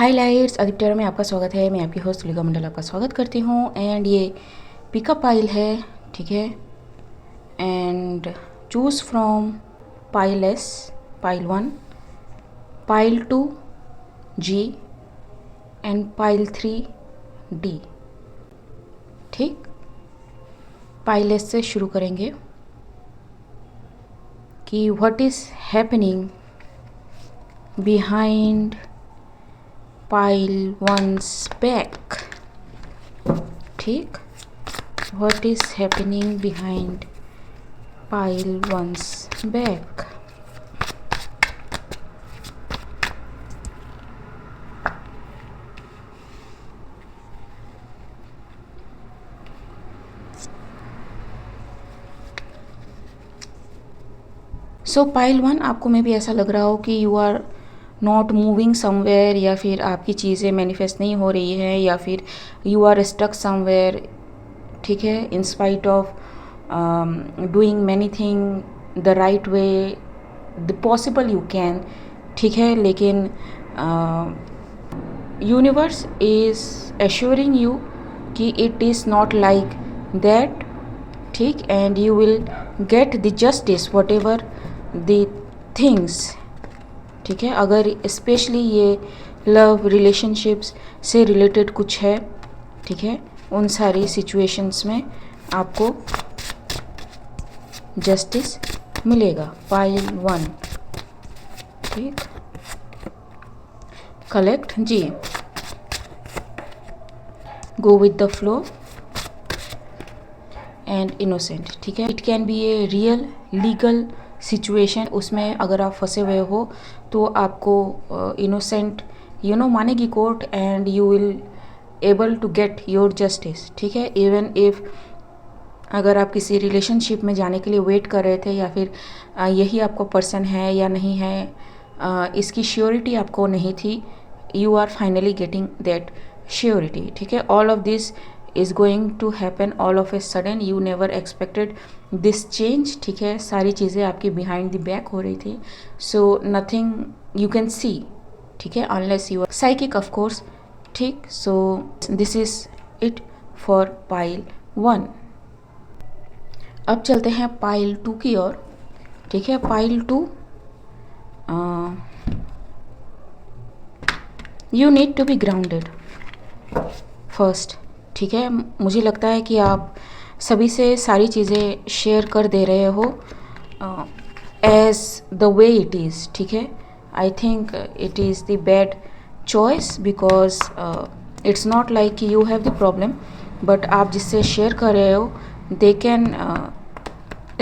Highlights Aditya में आपका स्वागत है। मैं आपकी होस्ट तुलिका मंडल आपका स्वागत करती हूँ। एंड ये पिकअप पाइल है, ठीक है। And choose from pile S, pile 1, pile 2 G and pile 3 D. ठीक, पाइल एस से शुरू करेंगे कि what is happening behind pile 1's back. ठीक, what is happening behind pile 1's back? So pile 1 आपको में भी ऐसा लग रहा हो कि you are not moving somewhere, या फिर आपकी चीज़ें मैनिफेस्ट नहीं हो रही है, या फिर यू आर स्टक समवेयर, ठीक है, in spite of doing many thing the right way the possible you can, ठीक है। लेकिन यूनिवर्स इज़ एश्योरिंग यू कि it is not like that, ठीक। And you will get the justice whatever the things, ठीक है। अगर specially ये love relationships से रिलेटेड कुछ है, ठीक है, उन सारी सिचुएशंस में आपको जस्टिस मिलेगा। पाइल 1, ठीक। कलेक्ट जी, go with the flow and innocent, ठीक है। It can be a real legal situation, उसमें अगर आप फंसे हुए हो तो आपको इनोसेंट मानेगी कोर्ट, and you will able to get your justice, ठीक है। इवन इफ अगर आप किसी रिलेशनशिप में जाने के लिए वेट कर रहे थे, या फिर यही आपका पर्सन है या नहीं है, इसकी श्योरिटी आपको नहीं थी, you are finally getting that surety, ठीक है। All of this is going to happen all of a sudden, you never expected this change, ठीक है। सारी चीज़ें आपकी behind the back हो रही थी, so nothing you can see, ठीक है, unless you are psychic of course, ठीक। so this is it for pile 1। अब चलते हैं pile 2 की ओर, ठीक है। pile 2 you need to be grounded first, ठीक है। मुझे लगता है कि आप सभी से सारी चीज़ें शेयर कर दे रहे हो as the way it is, ठीक है। I think it is the bad choice, because it's not like कि you have the problem, but आप जिससे शेयर कर रहे हो they can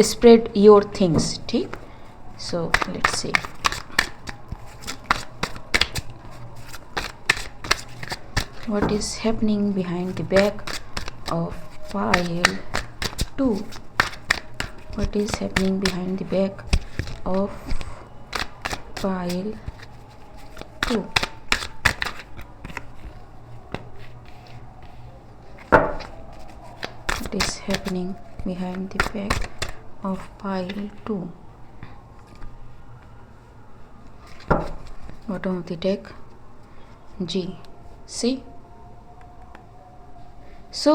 spread your things, ठीक। So let's see what is happening behind the back of pile 2. What is happening behind the back of pile 2? What is happening behind the back of pile 2? Bottom of the deck, G, C. So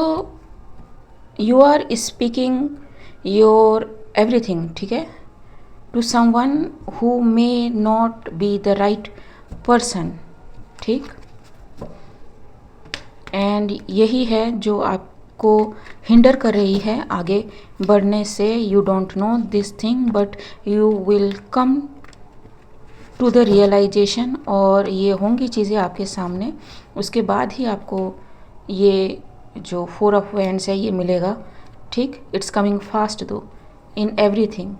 you are speaking your everything, ठीक है, to someone who may not be the right person, ठीक। And यही है जो आपको hinder कर रही है आगे बढ़ने से। You don't know this thing, but you will come to the realization, और ये होंगी चीज़ें आपके सामने, उसके बाद ही आपको ये जो 4 ऑफ वैंड्स है ये मिलेगा, ठीक। इट्स कमिंग फास्ट दो इन एवरीथिंग,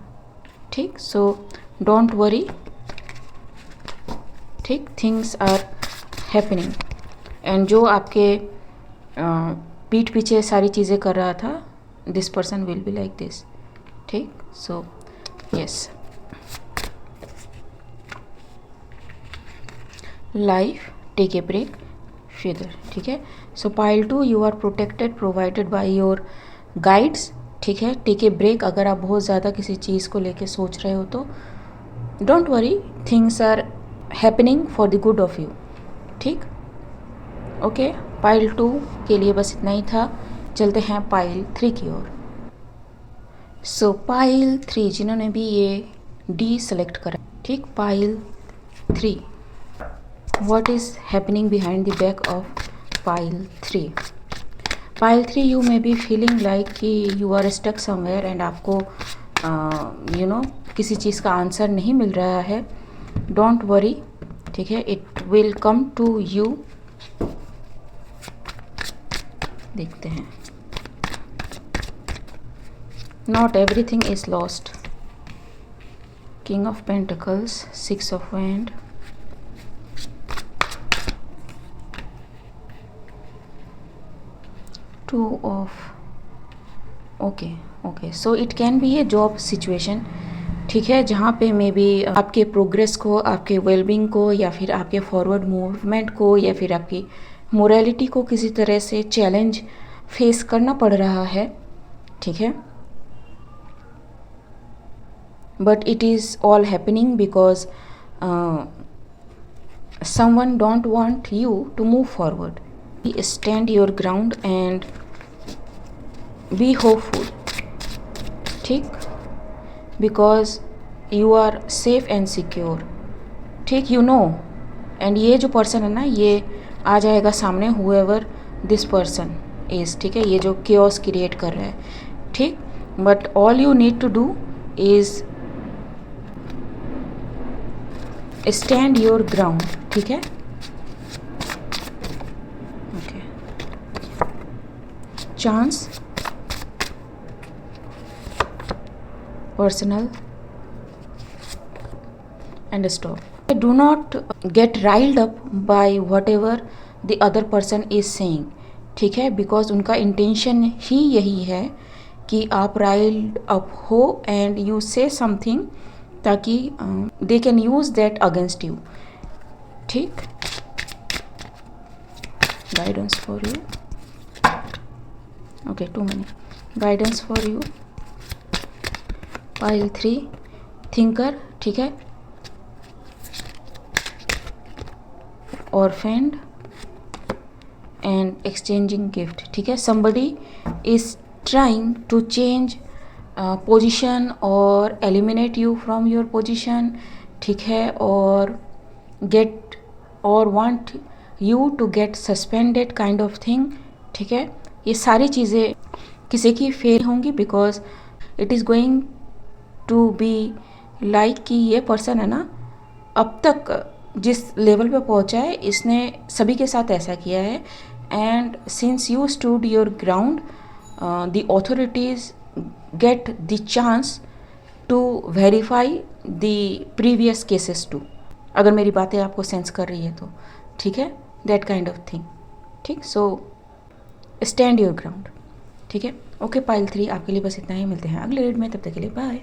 ठीक। सो डोंट वरी, ठीक, थिंग्स आर हैपनिंग। एंड जो आपके पीठ पीछे सारी चीज़ें कर रहा था, this person will be like this, ठीक। So yes, life take a break further, ठीक है। So pile 2 you are protected provided by your guides, ठीक है। टेक ए ब्रेक, अगर आप बहुत ज़्यादा किसी चीज़ को लेके सोच रहे हो तो don't worry, things are happening for the good of you, ठीक। ओके, पाइल 2 के लिए बस इतना ही था। चलते हैं पाइल 3 की ओर। सो पाइल 3 जिन्होंने भी ये डी सेलेक्ट करा, ठीक, pile 3, what is happening behind the back of pile 3? Pile 3, you may be feeling like कि you are stuck somewhere and आपको किसी चीज़ का आंसर नहीं मिल रहा है। डोंट वरी, ठीक है, it will come to you. देखते हैं। Not everything is lost. King of pentacles, 6 of wand, two of, okay, so it can be a job situation, ठीक है, जहाँ पे मे बी आपके प्रोग्रेस को, आपके वेलबींग को, या फिर आपके फॉरवर्ड मूवमेंट को, या फिर आपकी मोरालिटी को किसी तरह से चैलेंज फेस करना पड़ रहा है, ठीक है। But it is all happening because someone don't want you to move forward. Stand your ground and be hopeful, ठीक, because you are safe and secure, ठीक, you know। एंड ये जो पर्सन है ना, ये आ जाएगा सामने, whoever this person is, ठीक है, ये जो chaos क्रिएट कर रहा है, ठीक। But all you need to do is stand your ground, ठीक है। Okay, chance, personal and stop. Do not get riled up by whatever the other person is saying, ठीक है, बिकॉज उनका intention ही यही है कि आप राइल्ड अप हो एंड यू से समथिंग, ताकि they can use that against you, ठीक। Guidance for you, okay, too many guidance for you. Pile 3, thinker, ठीक है, ऑर्फेंड एंड एक्सचेंजिंग गिफ्ट, ठीक है। Somebody is trying to change position और eliminate you from your position, ठीक है, और get और want you to get suspended kind of thing, ठीक है। ये सारी चीज़ें किसी की फेल होंगी because it is going to be like कि ये पर्सन है ना, अब तक जिस लेवल पे पहुंचा है, इसने सभी के साथ ऐसा किया है, and since you stood your ground, the authorities get the chance to verify the previous cases too, अगर मेरी बातें आपको सेंस कर रही है तो, ठीक है, that kind of thing, ठीक। सो स्टैंड योर ग्राउंड, ठीक है। ओके, पाइल 3 आपके लिए बस इतना ही। मिलते हैं अगले रीड में, तब तक के लिए बाय।